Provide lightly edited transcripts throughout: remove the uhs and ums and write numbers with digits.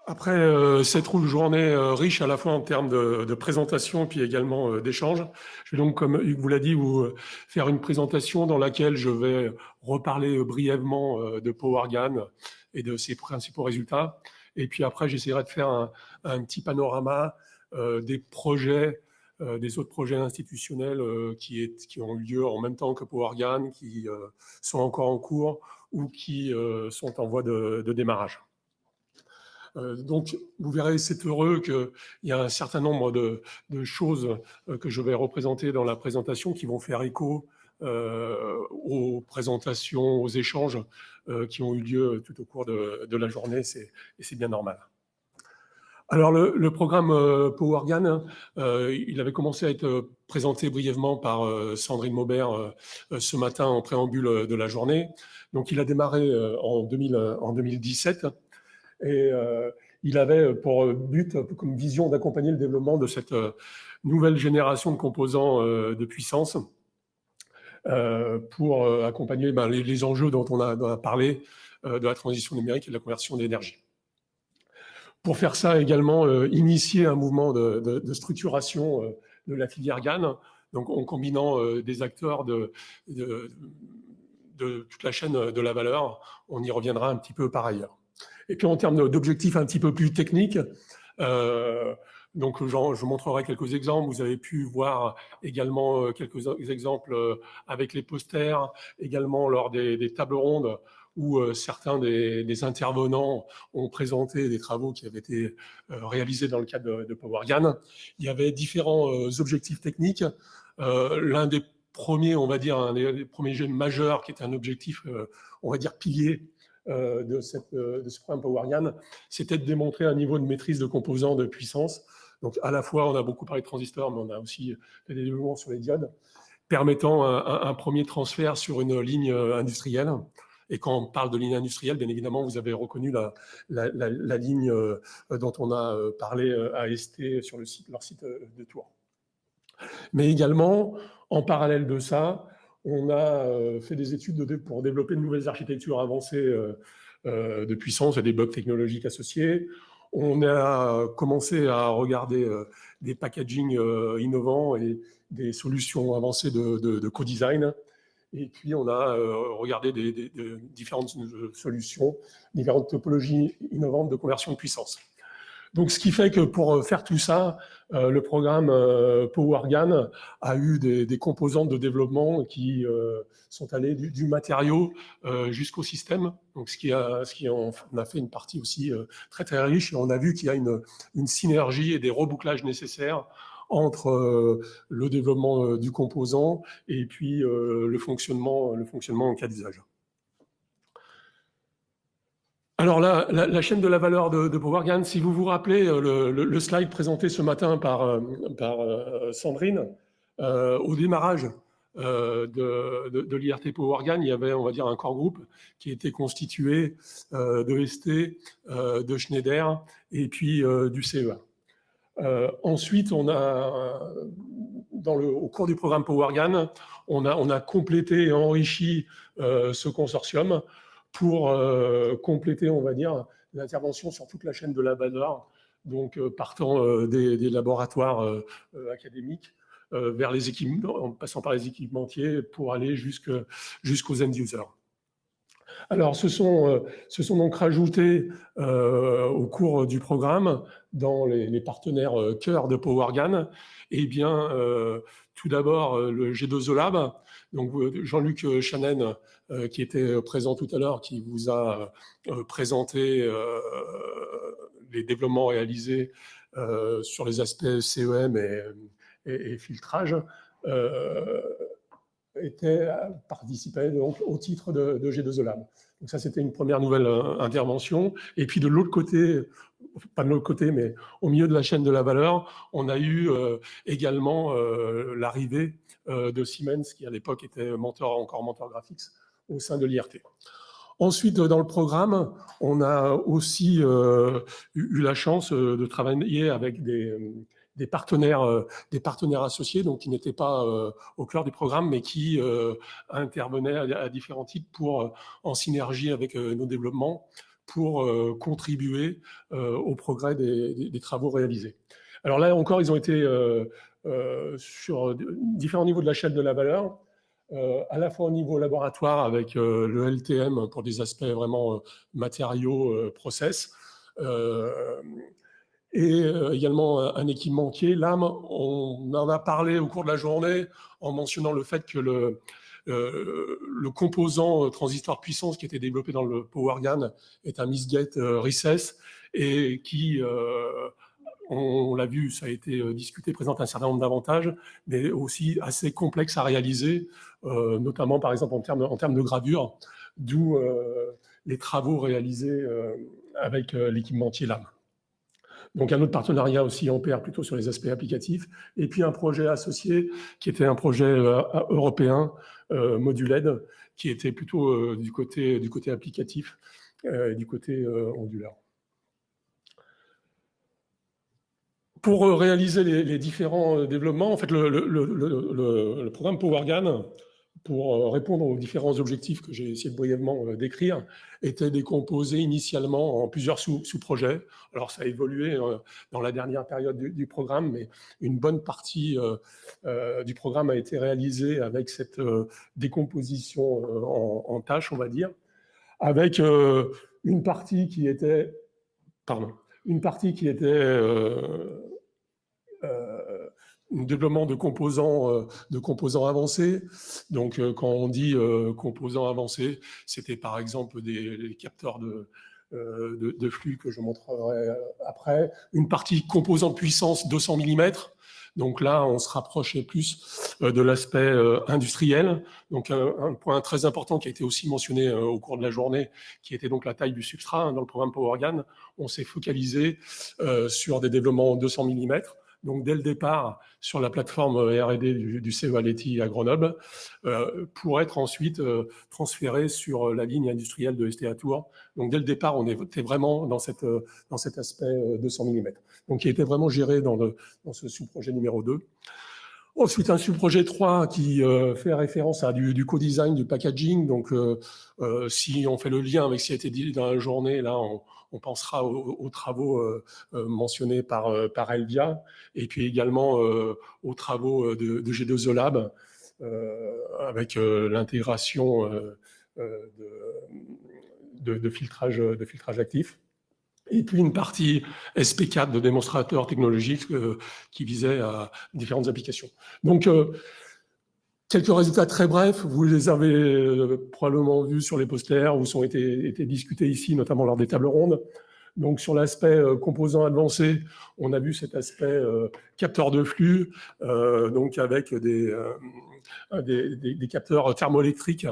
Après cette journée riche à la fois en termes de présentation puis également d'échange, je vais donc, comme Hugues vous l'a dit, vous faire une présentation dans laquelle je vais reparler brièvement de PowerGAN et de ses principaux résultats. Et puis après, j'essaierai de faire un petit panorama des projets, des autres projets institutionnels qui ont eu lieu en même temps que PowerGAN, qui sont encore en cours ou qui sont en voie de démarrage. Donc, vous verrez, c'est heureux qu'il y a un certain nombre de choses que je vais représenter dans la présentation qui vont faire écho aux présentations, aux échanges qui ont eu lieu tout au cours de la journée, et c'est bien normal. Alors, le programme PowerGAN, il avait commencé à être présenté brièvement par Sandrine Maubert ce matin en préambule de la journée. Donc, il a démarré en 2017. Et il avait pour but, comme vision, d'accompagner le développement de cette nouvelle génération de composants de puissance pour accompagner les enjeux dont on a parlé de la transition numérique et de la conversion d'énergie. Pour faire ça également, initier un mouvement de structuration de la filière GAN, donc en combinant des acteurs de toute la chaîne de la valeur. On y reviendra un petit peu par ailleurs. Et puis en termes d'objectifs un petit peu plus techniques, donc je montrerai quelques exemples. Vous avez pu voir également quelques exemples avec les posters, également lors des tables rondes où certains des intervenants ont présenté des travaux qui avaient été réalisés dans le cadre de PowerGAN. Il y avait différents objectifs techniques. L'un des premiers, on va dire, un des premiers jeux majeurs qui est un objectif, on va dire, pilier de ce programme PowerGAN, c'était de démontrer un niveau de maîtrise de composants de puissance. Donc, à la fois, on a beaucoup parlé de transistors, mais on a aussi fait des développements sur les diodes, permettant un premier transfert sur une ligne industrielle. Et quand on parle de ligne industrielle, bien évidemment, vous avez reconnu la ligne dont on a parlé à ST sur leur site de Tours. Mais également, en parallèle de ça, on a fait des études pour développer de nouvelles architectures avancées de puissance et des bugs technologiques associés. On a commencé à regarder des packaging innovants et des solutions avancées de co-design. Et puis, on a regardé des différentes solutions, différentes topologies innovantes de conversion de puissance. Donc, ce qui fait que pour faire tout ça, le programme PowerGAN a eu des composantes de développement qui sont allées du matériau jusqu'au système. Donc, ce qui en a fait une partie aussi très très riche. Et on a vu qu'il y a une synergie et des rebouclages nécessaires entre le développement du composant et puis le fonctionnement en cas d'usage. Alors là, la chaîne de la valeur de PowerGAN, si vous vous rappelez le slide présenté ce matin par Sandrine, au démarrage de l'IRT PowerGAN, il y avait, on va dire, un core group qui était constitué de ST, de Schneider et puis du CEA. Ensuite, on a, au cours du programme PowerGAN, on a complété et enrichi ce consortium pour compléter, on va dire, l'intervention sur toute la chaîne de la valeur, donc partant des laboratoires académiques vers les équipements, en passant par les équipementiers pour aller jusqu'aux end-users. Alors, se sont donc rajoutés au cours du programme dans les partenaires cœur de PowerGAN, eh bien, tout d'abord le G2O Lab, donc Jean-Luc Chanen, qui était présent tout à l'heure, qui vous a présenté les développements réalisés sur les aspects CEM et filtrage, participait donc au titre de G2O Lab. Donc ça, c'était une première nouvelle intervention. Et puis de l'autre côté, pas de l'autre côté, mais au milieu de la chaîne de la valeur, on a eu également l'arrivée de Siemens, qui à l'époque était encore mentor graphics au sein de l'IRT. Ensuite, dans le programme, on a aussi eu la chance de travailler avec des partenaires associés, donc qui n'étaient pas au cœur du programme, mais qui intervenaient à différents titres pour en synergie avec nos développements, pour contribuer au progrès des travaux réalisés. Alors là encore, ils ont été sur différents niveaux de la chaîne de la valeur, à la fois au niveau laboratoire avec le LTM pour des aspects vraiment matériaux, process, et également un équipementier. Là, on en a parlé au cours de la journée en mentionnant le fait que le composant transistor de puissance qui était développé dans le PowerGaN est un Miss-Gate Recess et qui, on l'a vu, ça a été discuté, présente un certain nombre d'avantages, mais aussi assez complexe à réaliser, notamment par exemple en termes de gravure, d'où les travaux réalisés avec l'équipementier LAM. Donc un autre partenariat aussi Ampère plutôt sur les aspects applicatifs, et puis un projet associé qui était un projet européen, Moduled, qui était plutôt du côté applicatif, du côté ondulaire. Pour réaliser les différents développements, en fait, le programme PowerGaN, pour répondre aux différents objectifs que j'ai essayé de brièvement décrire, était décomposé initialement en plusieurs sous-projets. Alors, ça a évolué dans la dernière période du programme, mais une bonne partie du programme a été réalisée avec cette décomposition en tâches, on va dire, avec une partie qui était... Pardon. Une partie qui était un développement de composants avancés. Donc, quand on dit composants avancés, c'était par exemple des capteurs de flux que je montrerai après. Une partie composants de puissance 200 mm. Donc là, on se rapprochait plus de l'aspect industriel. Donc un point très important qui a été aussi mentionné au cours de la journée, qui était donc la taille du substrat dans le programme PowerGaN. On s'est focalisé sur des développements 200 mm. Donc dès le départ, sur la plateforme R&D du CEA Leti à Grenoble, pour être ensuite transféré sur la ligne industrielle de ST à Tours. Donc dès le départ, on était vraiment dans cet aspect 200 mm. Donc qui était vraiment géré dans ce sous-projet numéro 2. Ensuite, un sous-projet 3 qui fait référence à du co-design, du packaging. Donc, si on fait le lien avec ce qui a été dit dans la journée, là, on pensera aux travaux mentionnés par Elvia, et puis également aux travaux de G2E Lab, avec l'intégration de filtrage actif. Et puis une partie SP4 de démonstrateur technologique qui visait à différentes applications. Donc, quelques résultats très brefs, vous les avez probablement vus sur les posters ou ont été discutés ici, notamment lors des tables rondes. Donc sur l'aspect composants avancés, on a vu cet aspect capteur de flux, donc avec des capteurs thermoélectriques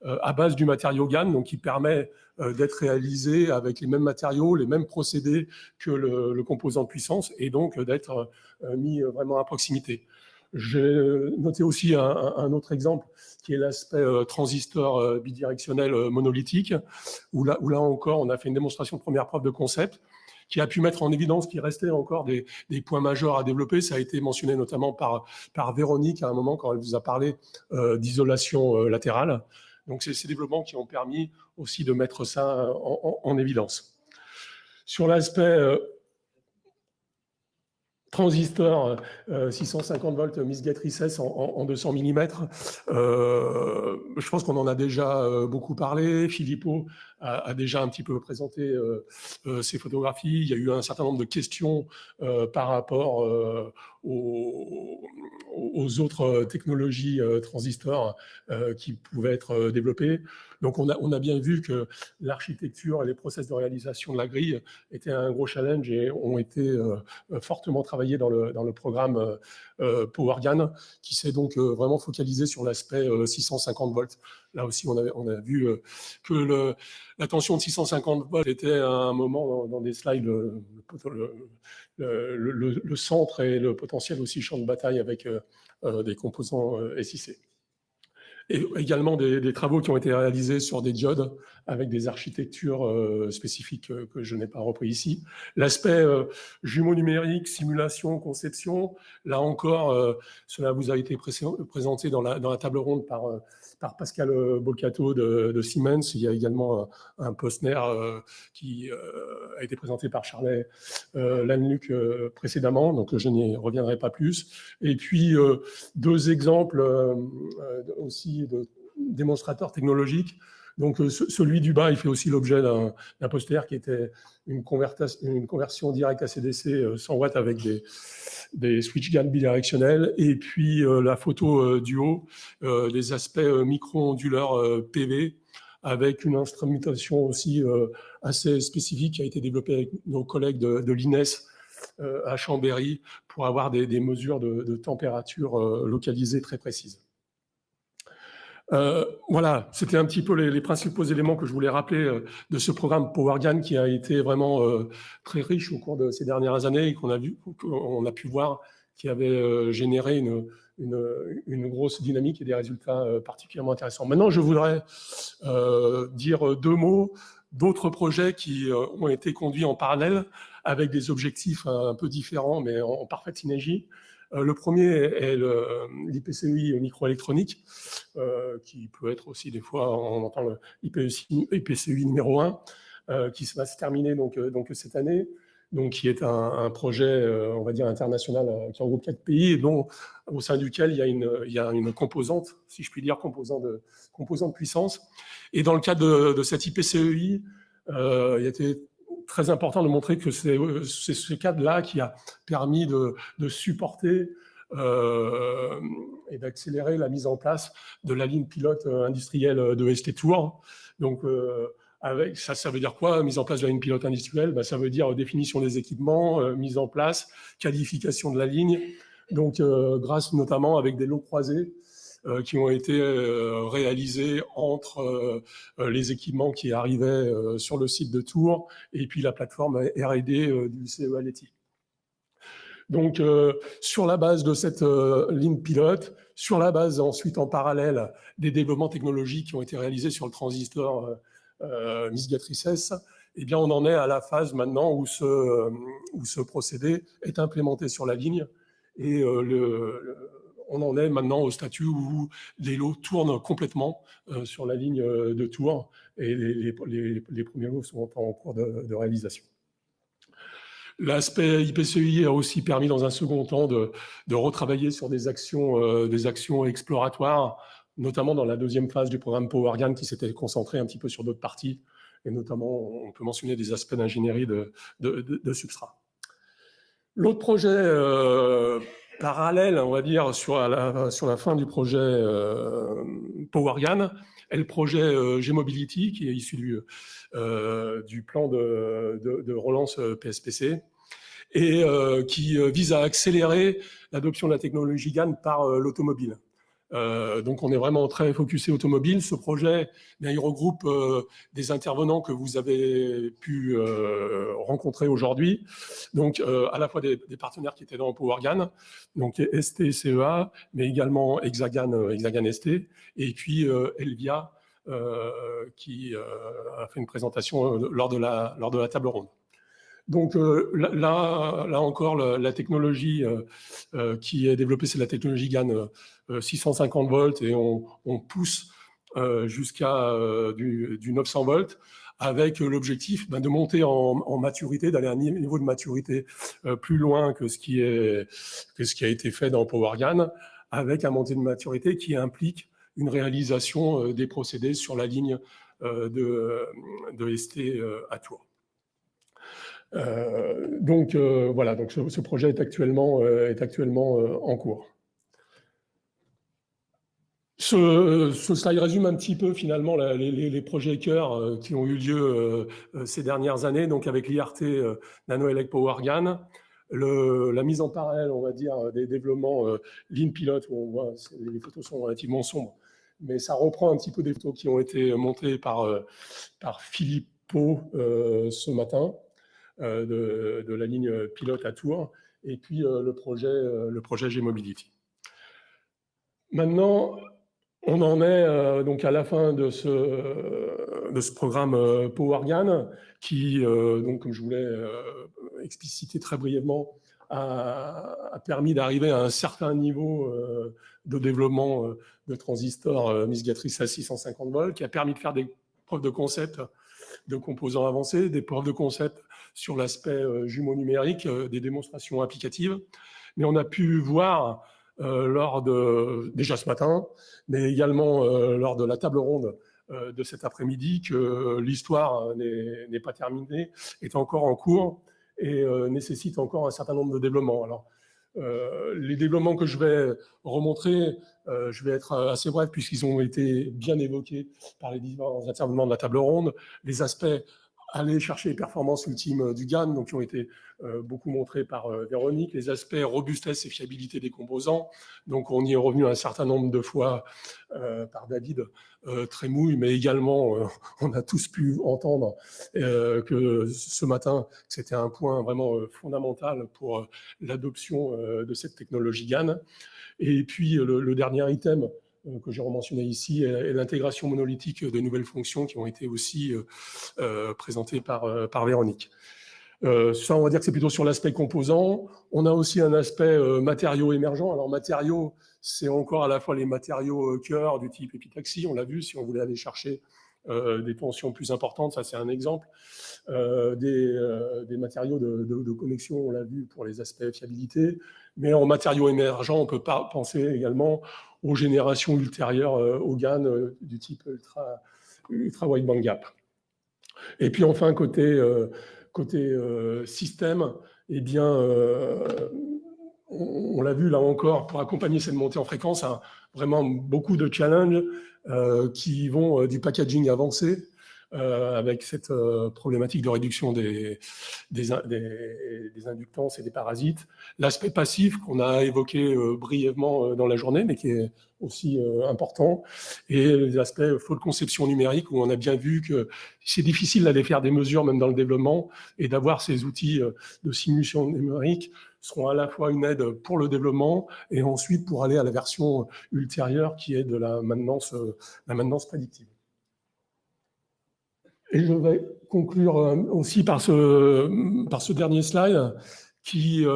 à base du matériau GaN, donc qui permet d'être réalisé avec les mêmes matériaux, les mêmes procédés que le composant de puissance, et donc d'être mis vraiment à proximité. J'ai noté aussi un autre exemple qui est l'aspect transistor bidirectionnel monolithique, où là encore, on a fait une démonstration de première preuve de concept qui a pu mettre en évidence qu'il restait encore des points majeurs à développer. Ça a été mentionné notamment par Véronique à un moment quand elle vous a parlé d'isolation latérale. Donc, c'est ces développements qui ont permis aussi de mettre ça en évidence. Sur l'aspect transistor 650 volts Miss-Gate Recess en 200 mm. Je pense qu'on en a déjà beaucoup parlé. Philippot a déjà un petit peu présenté ces photographies. Il y a eu un certain nombre de questions par rapport aux autres technologies transistors qui pouvaient être développées. Donc on a bien vu que l'architecture et les process de réalisation de la grille étaient un gros challenge et ont été fortement travaillés dans le programme PowerGaN, qui s'est donc vraiment focalisé sur l'aspect 650 volts. Là aussi, on a vu que la tension de 650 volts était à un moment dans des slides le centre et le potentiel aussi champ de bataille avec des composants SiC. Et également des travaux qui ont été réalisés sur des diodes avec des architectures spécifiques que je n'ai pas repris ici. L'aspect jumeaux numériques, simulation, conception, là encore, cela vous a été présenté dans la table ronde par Pascal Bolcato de Siemens. Il y a également un Postner qui a été présenté par Charlet Lanluc précédemment, donc je n'y reviendrai pas plus. Et puis, deux exemples aussi de démonstrateurs technologiques. Donc, celui du bas, il fait aussi l'objet d'un poster qui était une conversion directe à CDC 100 watts avec des switch GAN bidirectionnels. Et puis, la photo du haut, des aspects micro-onduleurs PV avec une instrumentation aussi assez spécifique qui a été développée avec nos collègues de l'INES à Chambéry pour avoir des mesures de température localisées très précises. Voilà, c'était un petit peu les principaux éléments que je voulais rappeler de ce programme PowerGAN qui a été vraiment très riche au cours de ces dernières années et qu'on a pu voir qui avait généré une grosse dynamique et des résultats particulièrement intéressants. Maintenant, je voudrais dire deux mots d'autres projets qui ont été conduits en parallèle avec des objectifs un peu différents mais en parfaite synergie. Le premier est l'IPCEI microélectronique, qui peut être aussi des fois, on entend le IPCEI numéro 1, qui va se terminer donc cette année, donc qui est un projet, on va dire, international qui regroupe 4 pays et dont, au sein duquel il y a une composante, si je puis dire, composante de puissance. Et dans le cadre de cette IPCEI, il a été très important de montrer que c'est ce cadre-là qui a permis de supporter et d'accélérer la mise en place de la ligne pilote industrielle de ST Tour. Donc, avec ça veut dire quoi, mise en place de la ligne pilote industrielle? Ben, ça veut dire définition des équipements, mise en place, qualification de la ligne. Donc, grâce notamment avec des lots croisés qui ont été réalisés entre les équipements qui arrivaient sur le site de Tours et puis la plateforme R&D du CEA-Leti. Donc, sur la base de cette ligne pilote, sur la base ensuite en parallèle des développements technologiques qui ont été réalisés sur le transistor Miss-Gatrices, eh bien, on en est à la phase maintenant où ce procédé est implémenté sur la ligne et on en est maintenant au statut où les lots tournent complètement sur la ligne de Tours et les premiers lots sont en cours de réalisation. L'aspect IPCEI a aussi permis dans un second temps de retravailler sur des actions exploratoires, notamment dans la deuxième phase du programme PowerGAN qui s'était concentré un petit peu sur d'autres parties, et notamment on peut mentionner des aspects d'ingénierie de substrat. L'autre projet parallèle, on va dire, sur la fin du projet PowerGAN, est le projet G-Mobility, qui est issu du plan de relance PSPC, et qui vise à accélérer l'adoption de la technologie GAN par l'automobile. Donc on est vraiment très focusé automobile. Ce projet, bien, il regroupe des intervenants que vous avez pu rencontrer aujourd'hui. Donc à la fois des partenaires qui étaient dans PowerGAN, donc ST, CEA, mais également Hexagan ST, et puis Elvia qui a fait une présentation lors de la table ronde. Donc là encore, la technologie qui est développée, c'est la technologie GAN 650 volts et on pousse jusqu'à du 900 volts avec l'objectif de monter en maturité, d'aller à un niveau de maturité plus loin que ce qui a été fait dans PowerGAN, avec un montée de maturité qui implique une réalisation des procédés sur la ligne de ST à Tours. Donc voilà, donc ce projet est actuellement en cours. Ce slide résume un petit peu finalement les projets cœurs qui ont eu lieu ces dernières années, donc avec l'IRT NanoElec PowerGAN, la mise en parallèle, on va dire, des développements Lean Pilot, où on voit les photos sont relativement sombres, mais ça reprend un petit peu des photos qui ont été montées par Philippot ce matin. De la ligne pilote à Tours, et puis le projet G-Mobility. Maintenant, On en est donc à la fin de ce programme PowerGAN qui, donc, comme je voulais expliciter très brièvement, a permis d'arriver à un certain niveau de développement de transistors Miss-Gatrice à 650 volts, qui a permis de faire des preuves de concept de composants avancés, des preuves de concept sur l'aspect jumeau numérique, des démonstrations applicatives. Mais on a pu voir déjà ce matin, mais également lors de la table ronde de cet après-midi, que l'histoire n'est pas terminée, est encore en cours et nécessite encore un certain nombre de développements. Alors, les développements que je vais remontrer, je vais être assez bref puisqu'ils ont été bien évoqués par les différents intervenants de la table ronde. Les aspects aller chercher les performances ultimes du GAN, donc qui ont été beaucoup montrés par Véronique, les aspects robustesse et fiabilité des composants, donc on y est revenu un certain nombre de fois par David Trémouille, mais également on a tous pu entendre que ce matin, c'était un point vraiment fondamental pour l'adoption de cette technologie GAN. Et puis le dernier item que j'ai mentionné ici est l'intégration monolithique de nouvelles fonctions qui ont été aussi présentées par Véronique. Ça, on va dire que c'est plutôt sur l'aspect composant. On a aussi un aspect matériaux émergents. Alors, matériaux, c'est encore à la fois les matériaux cœur du type épitaxie, on l'a vu, si on voulait aller chercher des tensions plus importantes, ça c'est un exemple. Des matériaux de connexion, on l'a vu pour les aspects fiabilité. Mais en matériaux émergents, on peut penser également aux générations ultérieures au GAN du type ultra wide bandgap. Et puis enfin, côté système, eh bien, on l'a vu là encore, pour accompagner cette montée en fréquence, vraiment beaucoup de challenges qui vont du packaging avancé, avec cette problématique de réduction des inductances et des parasites. L'aspect passif qu'on a évoqué brièvement dans la journée, mais qui est aussi important, et les aspects flow de conception numérique, où on a bien vu que c'est difficile d'aller faire des mesures, même dans le développement, et d'avoir ces outils de simulation numérique seront à la fois une aide pour le développement, et ensuite pour aller à la version ultérieure, qui est de la maintenance prédictive. Et je vais conclure aussi par ce dernier slide qui est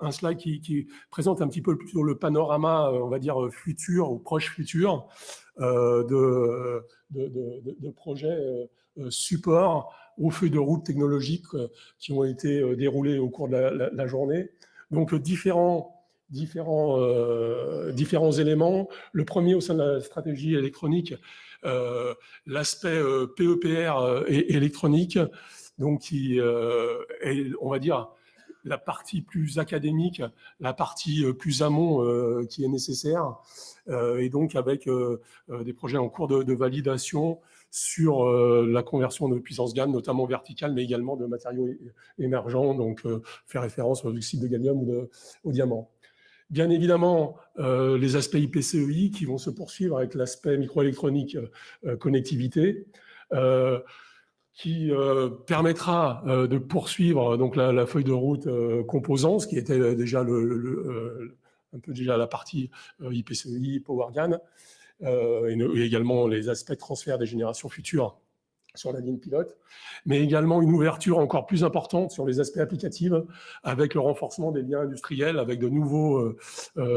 un slide qui présente un petit peu plutôt le panorama, on va dire, futur ou proche futur de projets support aux feuilles de route technologiques qui ont été déroulés au cours de la journée. Donc, différents éléments. Le premier, au sein de la stratégie électronique, l'aspect PEPR et électronique, donc qui est, on va dire, la partie plus académique, la partie plus amont qui est nécessaire, et donc avec des projets en cours de validation sur la conversion de puissance GaN, notamment verticale, mais également de matériaux émergents, donc faire référence au dioxyde de gallium ou au diamant. Bien évidemment, les aspects IPCEI qui vont se poursuivre avec l'aspect microélectronique connectivité, qui permettra de poursuivre donc la feuille de route composants, ce qui était déjà un peu déjà la partie IPCEI, PowerGAN, et également les aspects de transfert des générations futures sur la ligne pilote, mais également une ouverture encore plus importante sur les aspects applicatifs avec le renforcement des liens industriels, avec de nouveaux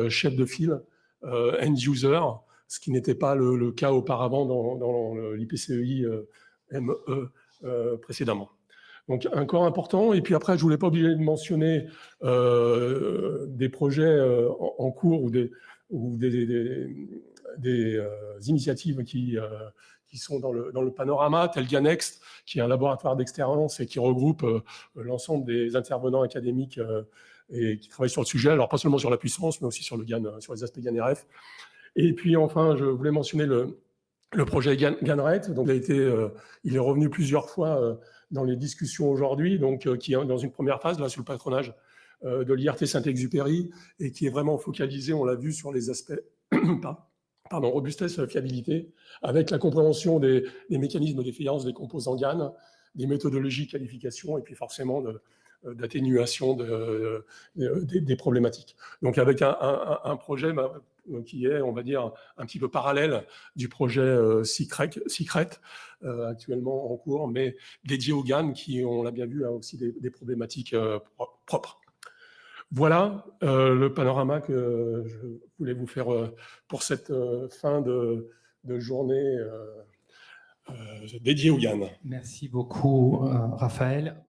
chefs de file, end-user, ce qui n'était pas le cas auparavant dans l'IPCEI ME précédemment. Donc, un corps important. Et puis après, je ne voulais pas oublier de mentionner des projets en cours ou des initiatives qui sont dans le panorama, tel GANEXT, qui est un laboratoire d'excellence et qui regroupe l'ensemble des intervenants académiques et qui travaillent sur le sujet, alors pas seulement sur la puissance, mais aussi sur le GAN, sur les aspects GAN-RF. Et puis enfin, je voulais mentionner le projet GANRET. Donc, il est revenu plusieurs fois dans les discussions aujourd'hui, donc qui est dans une première phase, là, sous le patronage de l'IRT Saint-Exupéry, et qui est vraiment focalisé, on l'a vu, sur les aspects robustesse, fiabilité, avec la compréhension des mécanismes de défaillance des composants GAN, des méthodologies de qualification, et puis forcément d'atténuation des problématiques. Donc, avec un projet qui est, on va dire, un petit peu parallèle du projet Secret, actuellement en cours, mais dédié aux GAN qui, on l'a bien vu, a aussi des problématiques propres. Voilà le panorama que je voulais vous faire pour cette fin de journée dédiée aux GAN. Merci beaucoup, Raphaël.